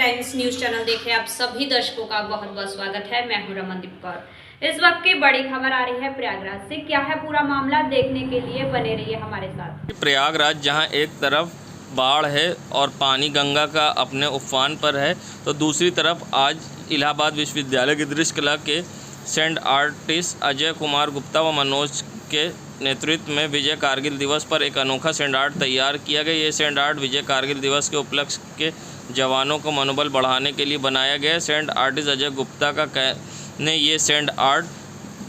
Times news channel देखे आप सभी दर्शकों का बहुत बहुत स्वागत है। मैं हूं रमनदीप कौर। इस वक्त की बड़ी खबर आ रही है प्रयागराज से। क्या है पूरा मामला, देखने के लिए बने रहिए हमारे साथ। प्रयागराज जहां एक तरफ बाढ़ है और पानी गंगा का अपने उफान पर है, तो दूसरी तरफ आज इलाहाबाद विश्वविद्यालय की दृश्य कला के सेंट आर्टिस्ट अजय कुमार गुप्ता व मनोज के नेतृत्व में विजय कारगिल दिवस पर एक अनोखा सेंट आर्ट तैयार किया गया। ये सेंट आर्ट विजय कारगिल दिवस के उपलक्ष्य के जवानों को मनोबल बढ़ाने के लिए बनाया गया। सेंट आर्टिस्ट अजय गुप्ता ने ये सेंट आर्ट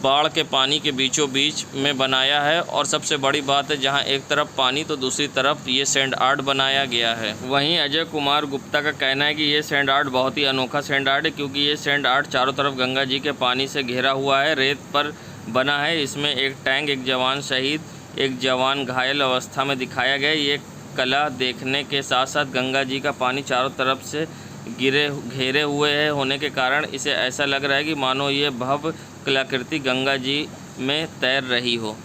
बाढ़ के पानी के बीचों बीच में बनाया है और सबसे बड़ी बात है, जहां एक तरफ पानी तो दूसरी तरफ ये सेंट आर्ट बनाया गया है। वहीं अजय कुमार गुप्ता का कहना है कि ये सेंट आर्ट बहुत ही अनोखा सेंट आर्ट है, क्योंकि ये सेंट आर्ट चारों तरफ गंगा जी के पानी से घिरा हुआ है, रेत पर बना है। इसमें एक टैंक, एक जवान शहीद, एक जवान घायल अवस्था में दिखाया गया। ये कला देखने के साथ साथ गंगा जी का पानी चारों तरफ से घेरे हुए है होने के कारण इसे ऐसा लग रहा है कि मानो ये भव्य कलाकृति गंगा जी में तैर रही हो।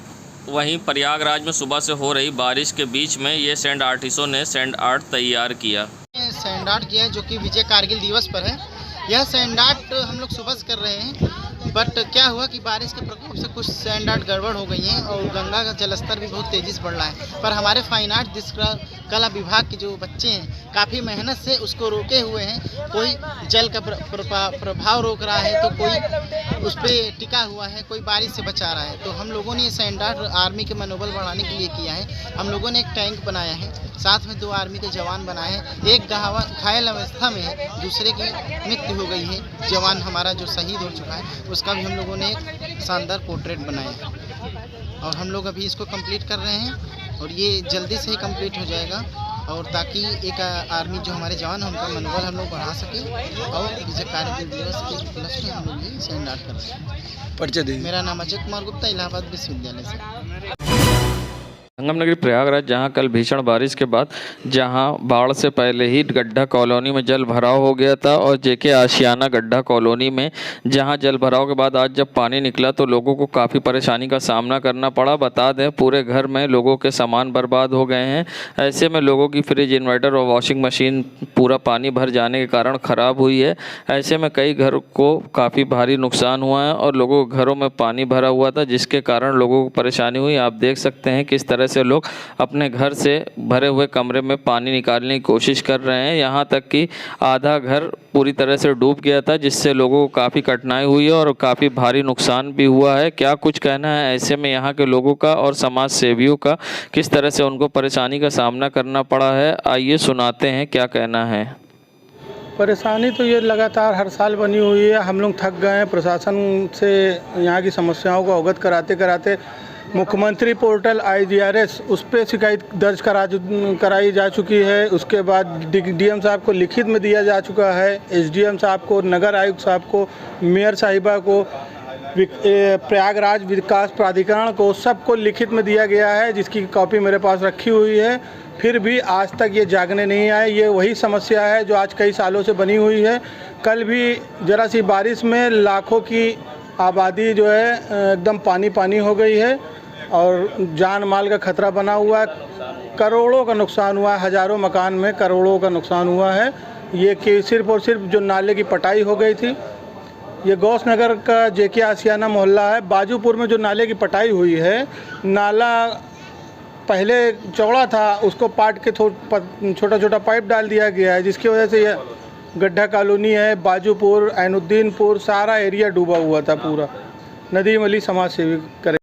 वहीं प्रयागराज में सुबह से हो रही बारिश के बीच में ये सेंट आर्टिस्टों ने सेंट आर्ट तैयार किया। सेंट आर्ट किया है जो कि विजय कारगिल दिवस पर है। यह सेंट आर्ट हम लोग सुबह से कर रहे हैं, बट क्या हुआ कि बारिश के प्रकोप से कुछ सेंट आर्ट गड़बड़ हो गई हैं और गंगा का जलस्तर भी बहुत तेज़ी से बढ़ रहा है। पर हमारे फाइन आर्ट दृश्य कला विभाग के जो बच्चे हैं काफ़ी मेहनत से उसको रोके हुए हैं। कोई जल का प्रभाव रोक रहा है, तो कोई उस पर टिका हुआ है, कोई बारिश से बचा रहा है। तो हम लोगों ने सेंट आर्ट आर्मी के मनोबल बढ़ाने के लिए किया है। हम लोगों ने एक टैंक बनाया है, साथ में 2 आर्मी के जवान बनाए हैं। एक घायल अवस्था में है, दूसरे की मृत्यु हो गई है। जवान हमारा जो शहीद हो चुका है उसका भी हम लोगों ने एक शानदार पोर्ट्रेट बनाया है और हम लोग अभी इसको कंप्लीट कर रहे हैं और ये जल्दी से ही कंप्लीट हो जाएगा, और ताकि एक आर्मी जो हमारे जवान हैं उनका मनोबल हम लोग बढ़ा सकें। और विजय कारगिल दिवस के उपलक्ष्य में हम लोग ये सेंट आर्ट कर रहे हैं। परिचय दें। मेरा नाम अजय कुमार गुप्ता, इलाहाबाद विश्वविद्यालय से। संगम नगरी प्रयागराज, जहां कल भीषण बारिश के बाद जहां बाढ़ से पहले ही गड्ढा कॉलोनी में जल भराव हो गया था और जेके आशियाना गड्ढा कॉलोनी में जहां जल भराव के बाद आज जब पानी निकला तो लोगों को काफ़ी परेशानी का सामना करना पड़ा। बता दें, पूरे घर में लोगों के सामान बर्बाद हो गए हैं। ऐसे में लोगों की फ्रिज, इन्वर्टर और वॉशिंग मशीन पूरा पानी भर जाने के कारण ख़राब हुई है। ऐसे में कई घर को काफ़ी भारी नुकसान हुआ है और लोगों के घरों में पानी भरा हुआ था, जिसके कारण लोगों को परेशानी हुई। आप देख सकते हैं किस तरह से लोग अपने घर से भरे हुए कमरे में पानी निकालने की कोशिश कर रहे हैं। यहाँ तक कि आधा घर पूरी तरह से डूब गया था, जिससे लोगों को काफ़ी कठिनाई हुई है और काफ़ी भारी नुकसान भी हुआ है। क्या कुछ कहना है ऐसे में यहाँ के लोगों का और समाज सेवियों का, किस तरह से उनको परेशानी का सामना करना पड़ा है, आइए सुनाते हैं क्या कहना है। परेशानी तो ये लगातार हर साल बनी हुई है। हम लोग थक गए हैं प्रशासन से यहाँ की समस्याओं को अवगत कराते कराते। मुख्यमंत्री पोर्टल IGRS उस पर शिकायत दर्ज कराई जा चुकी है। उसके बाद DM साहब को लिखित में दिया जा चुका है, SDM साहब को, नगर आयुक्त साहब को, मेयर साहिबा को, प्रयागराज विकास प्राधिकरण को, सबको लिखित में दिया गया है, जिसकी कॉपी मेरे पास रखी हुई है। फिर भी आज तक ये जागने नहीं आए। ये वही समस्या है जो आज कई सालों से बनी हुई है। कल भी ज़रा सी बारिश में लाखों की आबादी जो है एकदम पानी पानी हो गई है और जान माल का खतरा बना हुआ है। करोड़ों का नुकसान हुआ है, हज़ारों मकान में करोड़ों का नुकसान हुआ है। ये कि सिर्फ़ और सिर्फ जो नाले की पटाई हो गई थी, ये गौस नगर का जेके आशियाना मोहल्ला है। बाजूपुर में जो नाले की पटाई हुई है, नाला पहले चौड़ा था, उसको पाट के छोटा छोटा पाइप डाल दिया गया है, जिसकी वजह से ये गड्ढा कॉलोनी है, बाजूपुर, ऐनुद्दीनपुर, सारा एरिया डूबा हुआ था पूरा। नदीम अली समाज सेवी करे।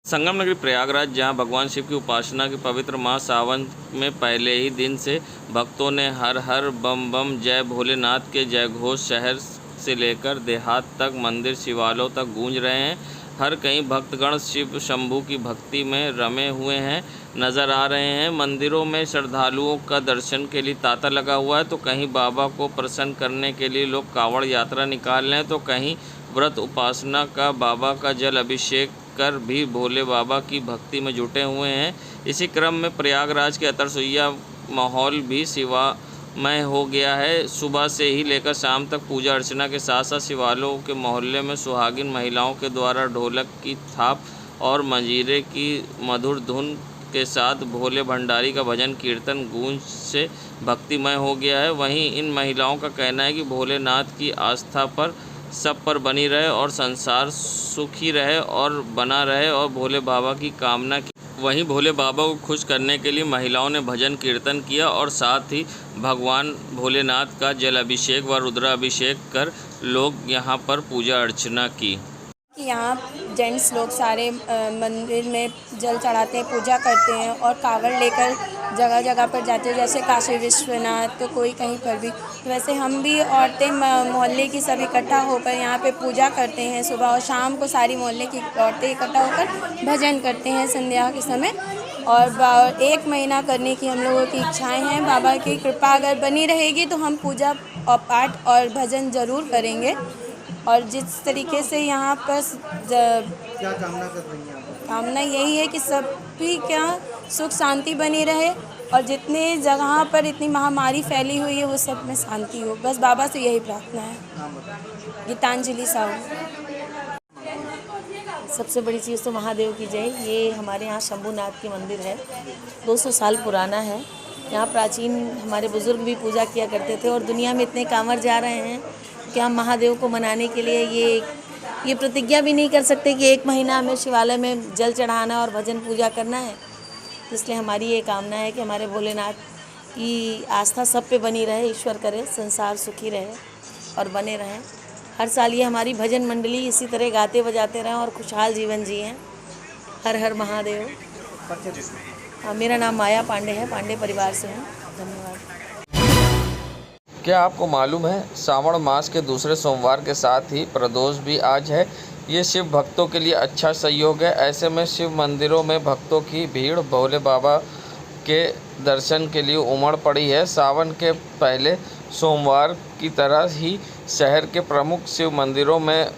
संगम नगरी प्रयागराज, जहां भगवान शिव की उपासना के पवित्र माह सावन में पहले ही दिन से भक्तों ने हर हर बम बम जय भोलेनाथ के जयघोष शहर से लेकर देहात तक, मंदिर शिवालयों तक गूंज रहे हैं। हर कहीं भक्तगण शिव शंभू की भक्ति में रमे हुए हैं नज़र आ रहे हैं। मंदिरों में श्रद्धालुओं का दर्शन के लिए तांता लगा हुआ है, तो कहीं बाबा को प्रसन्न करने के लिए लोग कांवड़ यात्रा निकाल रहे हैं, तो कहीं व्रत उपासना का बाबा का जल अभिषेक कर भी भोले बाबा की भक्ति में जुटे हुए हैं। इसी क्रम में प्रयागराज के अतरसुइया माहौल भी शिवामय हो गया है। सुबह से ही लेकर शाम तक पूजा अर्चना के साथ साथ शिवालयों के मोहल्ले में सुहागिन महिलाओं के द्वारा ढोलक की थाप और मंजीरे की मधुर धुन के साथ भोले भंडारी का भजन कीर्तन गूंज से भक्तिमय हो गया है। वहीं इन महिलाओं का कहना है कि भोलेनाथ की आस्था पर सब पर बनी रहे और संसार सुखी रहे और बना रहे और भोले बाबा की कामना की। वहीं भोले बाबा को खुश करने के लिए महिलाओं ने भजन कीर्तन किया और साथ ही भगवान भोलेनाथ का जल अभिषेक व रुद्राभिषेक कर लोग यहां पर पूजा अर्चना की। यहाँ जेंट्स लोग सारे मंदिर में जल चढ़ाते हैं, पूजा करते हैं और कावड़ लेकर जगह जगह पर जाते हैं, जैसे काशी विश्वनाथ तो कोई कहीं पर भी। तो वैसे हम भी औरतें मोहल्ले की सब इकट्ठा होकर यहाँ पे पूजा करते हैं। सुबह और शाम को सारी मोहल्ले की औरतें इकट्ठा होकर भजन करते हैं संध्या के समय। और 1 महीना करने की हम लोगों की इच्छाएँ हैं। बाबा की कृपा अगर बनी रहेगी तो हम पूजा और पाठ और भजन ज़रूर करेंगे। और जिस तरीके से यहाँ पर क्या कामना कर रही हैं आप? कामना यही है कि सभी क्या सुख शांति बनी रहे और जितने जगह पर इतनी महामारी फैली हुई है वो सब में शांति हो। बस बाबा से यही प्रार्थना है। गीतांजलि साहू। सबसे बड़ी चीज़ तो महादेव की जय। ये हमारे यहाँ शंभुनाथ की मंदिर है, 200 साल पुराना है। यहाँ प्राचीन हमारे बुज़ुर्ग भी पूजा किया करते थे और दुनिया में इतने कांवड़ जा रहे हैं कि हम महादेव को मनाने के लिए ये प्रतिज्ञा भी नहीं कर सकते कि 1 महीना हमें शिवालय में जल चढ़ाना और भजन पूजा करना है। इसलिए हमारी ये कामना है कि हमारे भोलेनाथ की आस्था सब पे बनी रहे, ईश्वर करे संसार सुखी रहे और बने रहें। हर साल ये हमारी भजन मंडली इसी तरह गाते बजाते रहें और खुशहाल जीवन जिएं। हर हर महादेव। मेरा नाम माया पांडे है, पांडे परिवार से हूँ। धन्यवाद। क्या आपको मालूम है श्रावण मास के दूसरे सोमवार के साथ ही प्रदोष भी आज है। ये शिव भक्तों के लिए अच्छा संयोग है। ऐसे में शिव मंदिरों में भक्तों की भीड़ भोले बाबा के दर्शन के लिए उमड़ पड़ी है। सावन के पहले सोमवार की तरह ही शहर के प्रमुख शिव मंदिरों में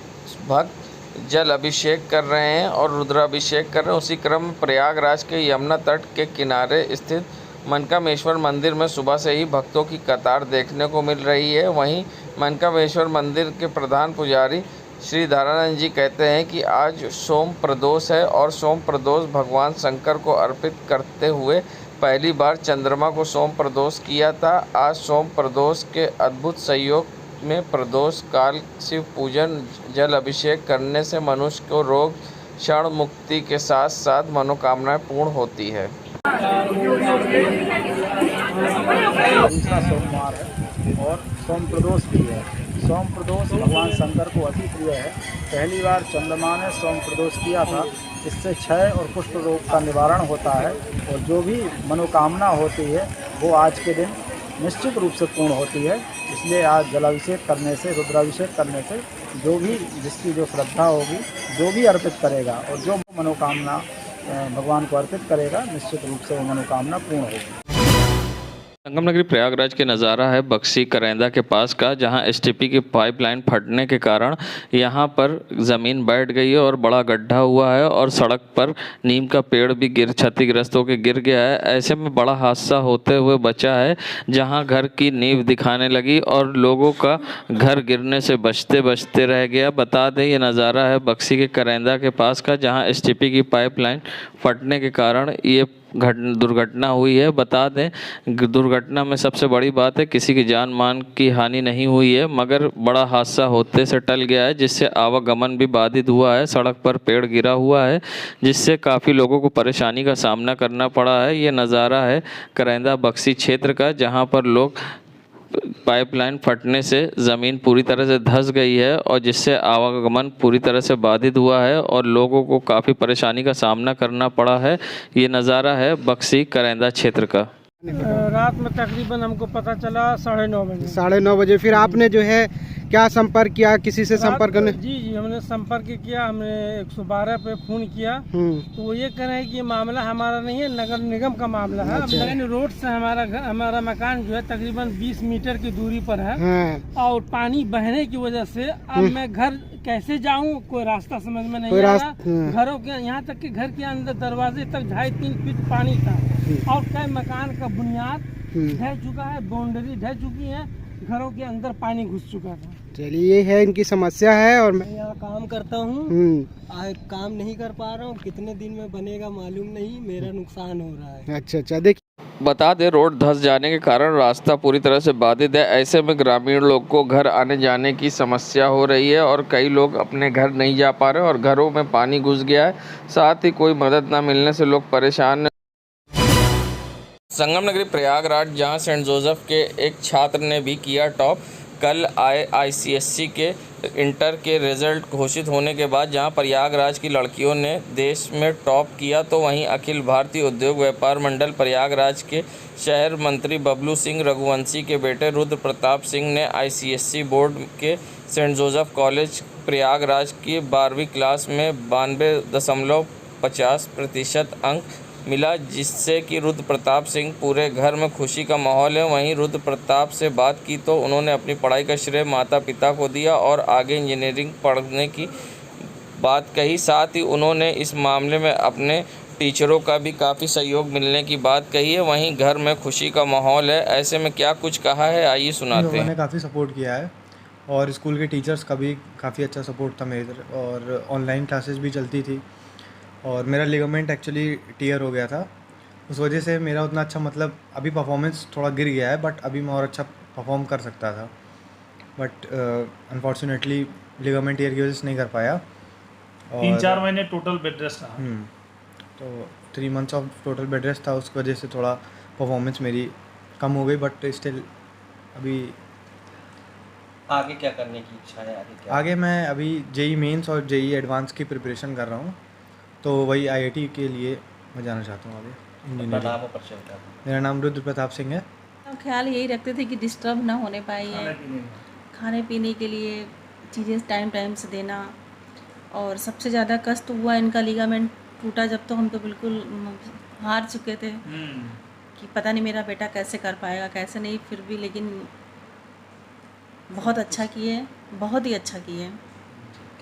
भक्त जल अभिषेक कर रहे हैं और रुद्राभिषेक कर रहे हैं। उसी क्रम में प्रयागराज के यमुना तट के किनारे स्थित मनकामेश्वर मंदिर में सुबह से ही भक्तों की कतार देखने को मिल रही है। वहीं मनकामेश्वर मंदिर के प्रधान पुजारी श्री धारानंद जी कहते हैं कि आज सोम प्रदोष है और सोम प्रदोष भगवान शंकर को अर्पित करते हुए पहली बार चंद्रमा को सोम प्रदोष किया था। आज सोम प्रदोष के अद्भुत संयोग में प्रदोष काल शिव पूजन जल अभिषेक करने से मनुष्य को रोग क्षण मुक्ति के साथ साथ मनोकामनाएं पूर्ण होती है। दूसरा सोमवार है और सोम प्रदोष भी है। सोम प्रदोष भगवान शंकर को अति प्रिय है। पहली बार चंद्रमा ने सोम प्रदोष किया था। इससे क्षय और कुष्ठ रोग का निवारण होता है और जो भी मनोकामना होती है वो आज के दिन निश्चित रूप से पूर्ण होती है। इसलिए आज जलाभिषेक करने से, रुद्राभिषेक करने से जो भी जिसकी जो श्रद्धा होगी, जो भी अर्पित करेगा और जो मनोकामना भगवान को अर्पित करेगा, निश्चित रूप से वो मनोकामना पूर्ण होगी। संगम नगरी प्रयागराज के नज़ारा है बक्सी करैंदा के पास का, जहां एसटीपी की पाइपलाइन फटने के कारण यहां पर ज़मीन बैठ गई है और बड़ा गड्ढा हुआ है और सड़क पर नीम का पेड़ भी क्षतिग्रस्त होकर गिर गया है। ऐसे में बड़ा हादसा होते हुए बचा है, जहां घर की नींव दिखाने लगी और लोगों का घर गिरने से बचते बचते रह गया। बता दें ये नज़ारा है बक्सी के करैंदा के पास का, जहाँ एसटीपी की पाइपलाइन फटने के कारण ये दुर्घटना हुई है। बता दें दुर्घटना में सबसे बड़ी बात है किसी की जान मान की हानि नहीं हुई है, मगर बड़ा हादसा होते से टल गया है, जिससे आवागमन भी बाधित हुआ है। सड़क पर पेड़ गिरा हुआ है जिससे काफ़ी लोगों को परेशानी का सामना करना पड़ा है। ये नज़ारा है करैंदा बक्सी क्षेत्र का, जहां पर लोग पाइपलाइन फटने से ज़मीन पूरी तरह से धंस गई है और जिससे आवागमन पूरी तरह से बाधित हुआ है और लोगों को काफ़ी परेशानी का सामना करना पड़ा है। ये नज़ारा है बक्सी करैंदा क्षेत्र का। रात में तकरीबन हमको पता चला 9:30 बजे। 9:30 बजे फिर आपने जो है क्या संपर्क किया, किसी से संपर्क करने? जी हमने संपर्क किया, हमने 112 पे फ़ोन किया तो वो ये कह रहे हैं कि ये मामला हमारा नहीं है, नगर निगम का मामला है। अब मेन रोड से हमारा मकान जो है तकरीबन 20 मीटर की दूरी पर है और पानी बहने की वजह से अब मैं घर कैसे जाऊँ, कोई रास्ता समझ में नहीं आ रहा। घरों के यहाँ तक कि घर के अंदर दरवाजे तक 2.5-3 फीट पानी था और कई मकान का बुनियाद ढह चुका है, बाउंड्री ढह चुकी है, घरों के अंदर पानी घुस चुका था। चलिए ये है इनकी समस्या है। और मैं यहाँ काम करता हूँ, काम नहीं कर पा रहा हूँ, कितने दिन में बनेगा मालूम नहीं, मेरा नुकसान हो रहा है। अच्छा देखिए, बता दें रोड धंस जाने के कारण रास्ता पूरी तरह से बाधित है। ऐसे में ग्रामीण लोग को घर आने जाने की समस्या हो रही है और कई लोग अपने घर नहीं जा पा रहे और घरों में पानी घुस गया है। साथ ही कोई मदद न मिलने से लोग परेशान हैं। संगम नगरी प्रयागराज, जहां सेंट जोसेफ के एक छात्र ने भी किया टॉप। कल आए ICSE के इंटर के रिजल्ट घोषित होने के बाद जहां प्रयागराज की लड़कियों ने देश में टॉप किया, तो वहीं अखिल भारतीय उद्योग व्यापार मंडल प्रयागराज के शहर मंत्री बबलू सिंह रघुवंशी के बेटे रुद्र प्रताप सिंह ने ICSE बोर्ड के सेंट जोसेफ कॉलेज प्रयागराज की 12वीं क्लास में 92.50% अंक मिला, जिससे कि रुद्र प्रताप सिंह पूरे घर में खुशी का माहौल है। वहीं रुद्र प्रताप से बात की तो उन्होंने अपनी पढ़ाई का श्रेय माता पिता को दिया और आगे इंजीनियरिंग पढ़ने की बात कही। साथ ही उन्होंने इस मामले में अपने टीचरों का भी काफ़ी सहयोग मिलने की बात कही है। वहीं घर में खुशी का माहौल है। ऐसे में क्या कुछ कहा है, आइए सुनाते हैं। मैंने काफ़ी सपोर्ट किया है और स्कूल के टीचर्स का भी काफ़ी अच्छा सपोर्ट था मेरी तरफ, और ऑनलाइन क्लासेस भी चलती थी। और मेरा लिगामेंट एक्चुअली टीयर हो गया था, उस वजह से मेरा उतना अच्छा मतलब अभी परफॉर्मेंस थोड़ा गिर गया है, बट अभी मैं और अच्छा परफॉर्म कर सकता था। बट अनफॉर्चुनेटली लिगामेंट टीयर की वजह से नहीं कर पाया। और 3-4 महीने टोटल बेड रेस्ट रहा। तो 3 months of total bed rest था, उसकी वजह से थोड़ा परफॉर्मेंस मेरी कम हो गई। बट स्टिल अभी आगे क्या करने की इच्छा है? आगे मैं अभी JEE मेंस और JEE एडवांस की प्रिपरेशन कर रहा हूँ, तो वही IIT के लिए मैं जाना चाहता हूँ आगे इंजीनियरिंग। मेरा नाम रुद्र प्रताप सिंह है। ख्याल यही रखते थे कि डिस्टर्ब ना होने पाए है, खाने पीने के लिए चीज़ें टाइम से देना। और सबसे ज़्यादा कष्ट हुआ इनका लिगामेंट टूटा जब, तो हम तो बिल्कुल हार चुके थे कि पता नहीं मेरा बेटा कैसे कर पाएगा कैसे नहीं। फिर भी लेकिन बहुत अच्छा किए, बहुत ही अच्छा किए।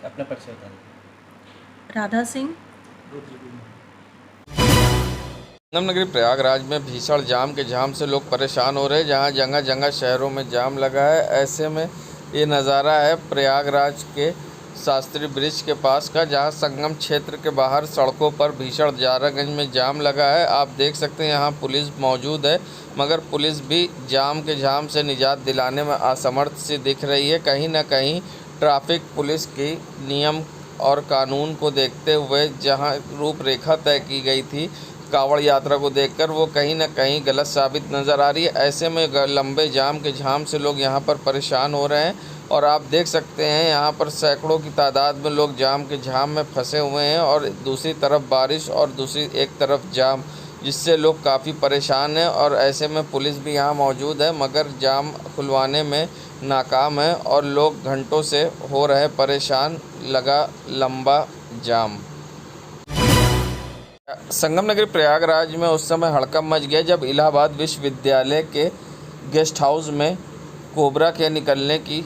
अपने परिचय बताइए। राधा सिंह। संगम नगरी प्रयागराज में भीषण जाम के जाम से लोग परेशान हो रहे हैं, जहां जगह जगह शहरों में जाम लगा है। ऐसे में ये नज़ारा है प्रयागराज के शास्त्री ब्रिज के पास का, जहां संगम क्षेत्र के बाहर सड़कों पर भीषण जारागंज में जाम लगा है। आप देख सकते हैं यहाँ पुलिस मौजूद है, मगर पुलिस भी जाम के जाम से निजात दिलाने में असमर्थ सी दिख रही है। कहीं ना कहीं ट्रैफिक पुलिस की नियम और कानून को देखते हुए जहां रूपरेखा तय की गई थी कावड़ यात्रा को देखकर, वो कहीं ना कहीं गलत साबित नज़र आ रही है। ऐसे में लंबे जाम के झाम से लोग यहां पर परेशान हो रहे हैं और आप देख सकते हैं यहाँ पर सैकड़ों की तादाद में लोग जाम के झाम में फंसे हुए हैं और दूसरी तरफ बारिश और दूसरी एक तरफ जाम, जिससे लोग काफ़ी परेशान हैं। और ऐसे में पुलिस भी यहाँ मौजूद है, मगर जाम खुलवाने में नाकाम है और लोग घंटों से हो रहे परेशान। लगा लंबा जाम। संगम नगरी प्रयागराज में उस समय हड़कंप मच गया जब इलाहाबाद विश्वविद्यालय के गेस्ट हाउस में कोबरा के निकलने की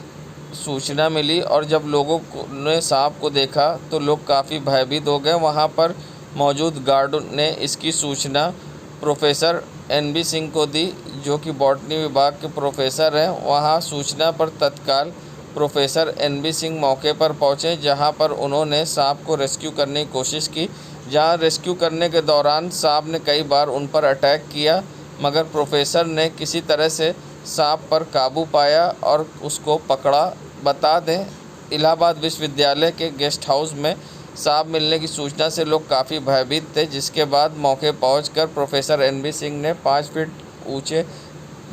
सूचना मिली और जब लोगों ने सांप को देखा तो लोग काफ़ी भयभीत हो गए। वहां पर मौजूद गार्ड ने इसकी सूचना प्रोफेसर NB सिंह को दी, जो कि बॉटनी विभाग के प्रोफेसर हैं। वहां सूचना पर तत्काल प्रोफेसर NB सिंह मौके पर पहुंचे, जहां पर उन्होंने सांप को रेस्क्यू करने की कोशिश की। जहां रेस्क्यू करने के दौरान सांप ने कई बार उन पर अटैक किया, मगर प्रोफेसर ने किसी तरह से सांप पर काबू पाया और उसको पकड़ा। बता दें इलाहाबाद विश्वविद्यालय के गेस्ट हाउस में सांप मिलने की सूचना से लोग काफ़ी भयभीत थे, जिसके बाद मौके पहुंचकर प्रोफेसर NB सिंह ने 5 फीट ऊंचे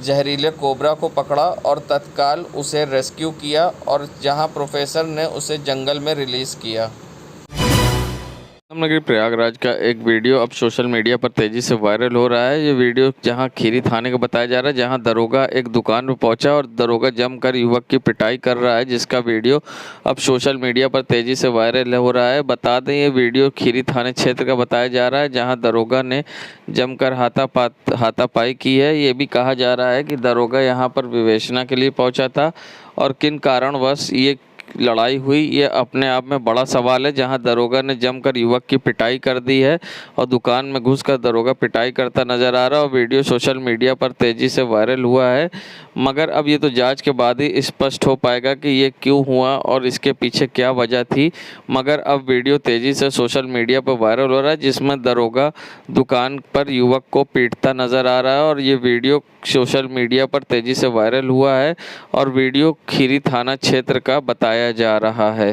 जहरीले कोबरा को पकड़ा और तत्काल उसे रेस्क्यू किया और जहां प्रोफेसर ने उसे जंगल में रिलीज़ किया। संगम नगरी प्रयागराज का एक वीडियो अब सोशल मीडिया पर तेज़ी से वायरल हो रहा है। ये वीडियो जहां खीरी थाने का बताया जा रहा है, जहां दरोगा एक दुकान में पहुंचा और दरोगा जमकर युवक की पिटाई कर रहा है, जिसका वीडियो अब सोशल मीडिया पर तेज़ी से वायरल हो रहा है। बता दें ये वीडियो खीरी थाने क्षेत्र का बताया जा रहा है, जहाँ दरोगा ने जमकर हाथापाई की है। ये भी कहा जा रहा है कि दरोगा यहाँ पर विवेचना के लिए पहुँचा था और किन कारणवश ये लड़ाई हुई, ये अपने आप में बड़ा सवाल है, जहां दरोगा ने जमकर युवक की पिटाई कर दी है और दुकान में घुसकर दरोगा पिटाई करता नजर आ रहा है और वीडियो सोशल मीडिया पर तेजी से वायरल हुआ है। मगर अब ये तो जांच के बाद ही स्पष्ट हो पाएगा कि ये क्यों हुआ और इसके पीछे क्या वजह थी। मगर अब वीडियो तेजी से सोशल मीडिया पर वायरल हो रहा है, जिसमें दरोगा दुकान पर युवक को पीटता नजर आ रहा है और ये वीडियो सोशल मीडिया पर तेजी से वायरल हुआ है और वीडियो खीरी थाना क्षेत्र का बताया जा रहा है।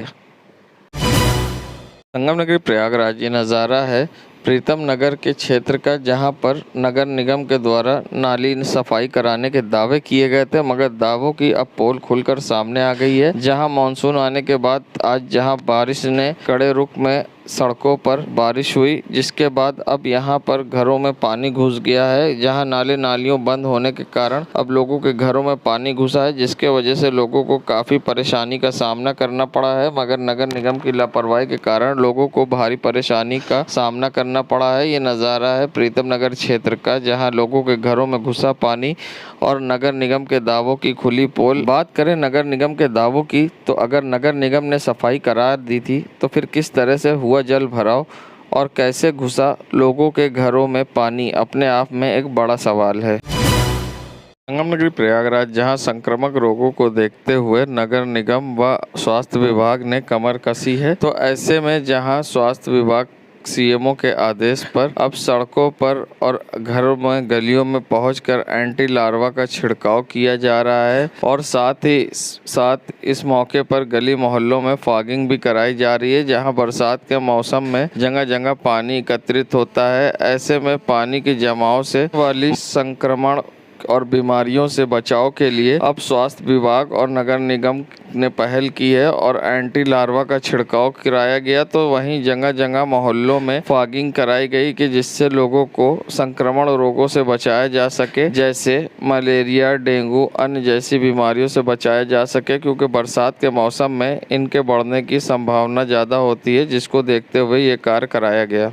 संगम नगरी प्रयागराज ये नज़ारा है प्रीतम नगर के क्षेत्र का, जहां पर नगर निगम के द्वारा नाली सफाई कराने के दावे किए गए थे, मगर दावों की अब पोल खुलकर सामने आ गई है। जहां मानसून आने के बाद आज जहां बारिश ने कड़े रुख में सड़कों पर बारिश हुई, जिसके बाद अब यहां पर घरों में पानी घुस गया है। जहां नाले नालियों बंद होने के कारण अब लोगों के घरों में पानी घुसा है, जिसके वजह से लोगों को काफ़ी परेशानी का सामना करना पड़ा है। मगर नगर निगम की लापरवाही के कारण लोगों को भारी परेशानी का सामना करना पड़ा है। ये नज़ारा है प्रीतम नगर क्षेत्र का, जहां लोगों के घरों में घुसा पानी और नगर निगम के दावों की खुली पोल। बात करें नगर निगम के दावों की, तो अगर नगर निगम ने सफाई करा दी थी तो फिर किस तरह से हुआ जल भराव और कैसे घुसा लोगों के घरों में पानी, अपने आप में एक बड़ा सवाल है। संगम नगरी प्रयागराज जहां संक्रामक रोगों को देखते हुए नगर निगम व स्वास्थ्य विभाग ने कमर कसी है, तो ऐसे में जहां स्वास्थ्य विभाग सीएमओ के आदेश पर अब सड़कों पर और घरों में गलियों में पहुंचकर एंटी लार्वा का छिड़काव किया जा रहा है और साथ इस मौके पर गली मोहल्लों में फॉगिंग भी कराई जा रही है, जहां बरसात के मौसम में जगह जगह पानी एकत्रित होता है। ऐसे में पानी के जमाव से वाली संक्रमण और बीमारियों से बचाव के लिए अब स्वास्थ्य विभाग और नगर निगम ने पहल की है और एंटी लार्वा का छिड़काव कराया गया। तो वहीं जगह जगह मोहल्लों में फॉगिंग कराई गई कि जिससे लोगों को संक्रमण रोगों से बचाया जा सके, जैसे मलेरिया, डेंगू, अन्य जैसी बीमारियों से बचाया जा सके, क्योंकि बरसात के मौसम में इनके बढ़ने की संभावना ज़्यादा होती है, जिसको देखते हुए ये कार्य कराया गया।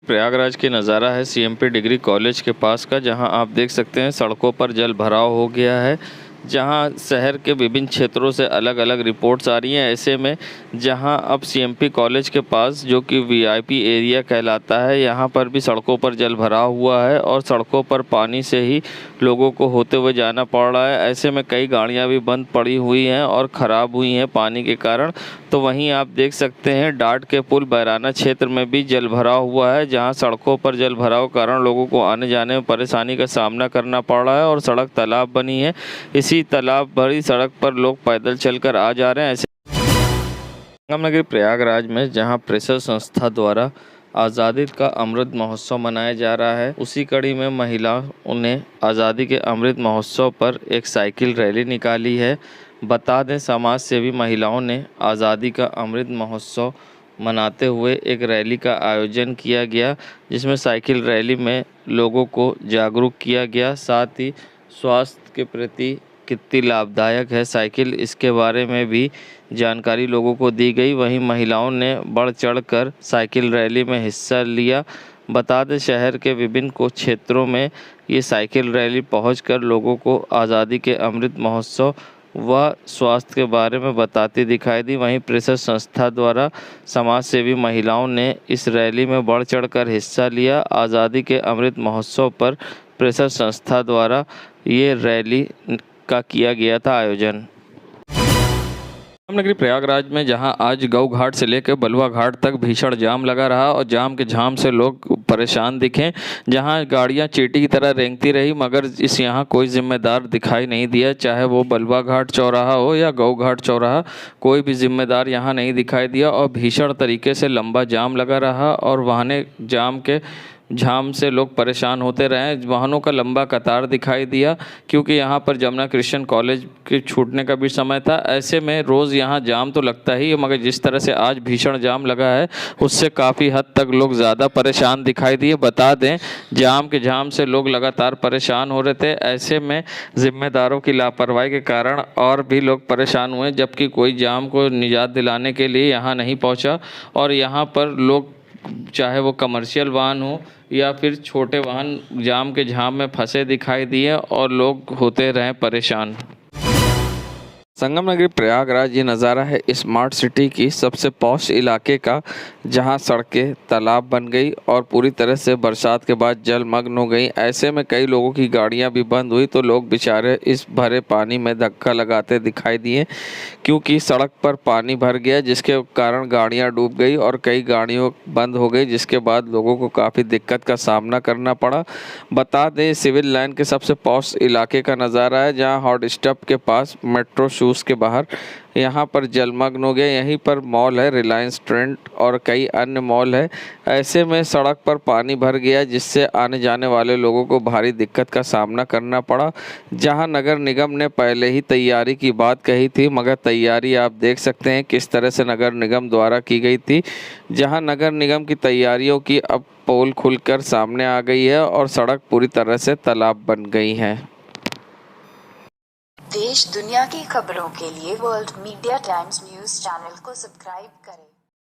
प्रयागराज की नज़ारा है सीएमपी डिग्री कॉलेज के पास का, जहां आप देख सकते हैं सड़कों पर जल भराव हो गया है, जहां शहर के विभिन्न क्षेत्रों से अलग अलग रिपोर्ट्स आ रही हैं। ऐसे में जहां अब सीएमपी कॉलेज के पास, जो कि वीआईपी एरिया कहलाता है, यहां पर भी सड़कों पर जल भराव हुआ है और सड़कों पर पानी से ही लोगों को होते हुए जाना पड़ रहा है। ऐसे में कई गाड़ियां भी बंद पड़ी हुई हैं और ख़राब हुई हैं पानी के कारण। तो वहीं आप देख सकते हैं डाट के पुल बैराना क्षेत्र में भी जल भराव हुआ है, जहां सड़कों पर जल भराव के कारण लोगों को आने जाने में परेशानी का सामना करना पड़ रहा है और सड़क तालाब बनी है। इसी तालाब भरी सड़क पर लोग पैदल चलकर आ जा रहे हैं। ऐसे संगम नगरी प्रयागराज में जहां प्रेसर संस्था द्वारा आज़ादी का अमृत महोत्सव मनाया जा रहा है, उसी कड़ी में महिलाओं ने आज़ादी के अमृत महोत्सव पर एक साइकिल रैली निकाली है। बता दें, समाज सेवी महिलाओं ने आज़ादी का अमृत महोत्सव मनाते हुए एक रैली का आयोजन किया गया, जिसमें साइकिल रैली में लोगों को जागरूक किया गया। साथ ही स्वास्थ्य के प्रति कितनी लाभदायक है साइकिल, इसके बारे में भी जानकारी लोगों को दी गई। वहीं महिलाओं ने बढ़ चढ़कर साइकिल रैली में हिस्सा लिया। बता दें, शहर के विभिन्न कुछ क्षेत्रों में ये साइकिल रैली पहुंचकर लोगों को आज़ादी के अमृत महोत्सव व स्वास्थ्य के बारे में बताती दिखाई दी। वहीं प्रेसर संस्था द्वारा समाज सेवी महिलाओं ने इस रैली में बढ़ चढ़कर हिस्सा लिया। आज़ादी के अमृत महोत्सव पर प्रेसर संस्था द्वारा ये रैली का किया गया था आयोजन। संगम नगरी प्रयागराज में जहां आज गौ घाट से लेकर बलुआ घाट तक भीषण जाम लगा रहा और जाम के झाम से लोग परेशान दिखे, जहां गाड़ियां चींटी की तरह रेंगती रही, मगर यहां कोई जिम्मेदार दिखाई नहीं दिया। चाहे वो बलुआ घाट चौराहा हो या गौ घाट चौराहा, कोई भी जिम्मेदार यहां नहीं दिखाई दिया और भीषण तरीके से लंबा जाम लगा रहा और वाहने जाम के झाम से लोग परेशान होते रहे। वाहनों का लंबा कतार दिखाई दिया, क्योंकि यहाँ पर जमुना क्रिश्चियन कॉलेज के छूटने का भी समय था। ऐसे में रोज़ यहाँ जाम तो लगता ही है, मगर जिस तरह से आज भीषण जाम लगा है उससे काफ़ी हद तक लोग ज़्यादा परेशान दिखाई दिए। बता दें, जाम के झाम से लोग लगातार परेशान हो रहे थे। ऐसे में जिम्मेदारों की लापरवाही के कारण और भी लोग परेशान हुए, जबकि कोई जाम को निजात दिलाने के लिए यहाँ नहीं पहुँचा। और यहाँ पर लोग, चाहे वो कमर्शियल वाहन हो या फिर छोटे वाहन, जाम के झाम में फंसे दिखाई दिए और लोग होते रहे परेशान। संगम नगरी प्रयागराज ये नज़ारा है स्मार्ट सिटी की सबसे पॉश इलाके का, जहां सड़कें तालाब बन गई और पूरी तरह से बरसात के बाद जलमग्न हो गई। ऐसे में कई लोगों की गाड़ियां भी बंद हुई तो लोग बेचारे इस भरे पानी में धक्का लगाते दिखाई दिए, क्योंकि सड़क पर पानी भर गया जिसके कारण गाड़ियां डूब गई और कई गाड़ियों बंद हो गई, जिसके बाद लोगों को काफ़ी दिक्कत का सामना करना पड़ा। बता दें सिविल लाइन के सबसे पॉश इलाके का नज़ारा है, जहाँ हॉट स्टॉप के पास मेट्रो के बाहर यहाँ पर जलमग्न हो गया। यहीं पर मॉल है रिलायंस ट्रेंड और कई अन्य मॉल है। ऐसे में सड़क पर पानी भर गया जिससे आने जाने वाले लोगों को भारी दिक्कत का सामना करना पड़ा। जहां नगर निगम ने पहले ही तैयारी की बात कही थी, मगर तैयारी आप देख सकते हैं किस तरह से नगर निगम द्वारा की गई थी। जहां नगर निगम की तैयारियों की अब पोल खुलकर सामने आ गई है और सड़क पूरी तरह से तालाब बन गई है। देश दुनिया की खबरों के लिए world media times news channel को सब्सक्राइब करें।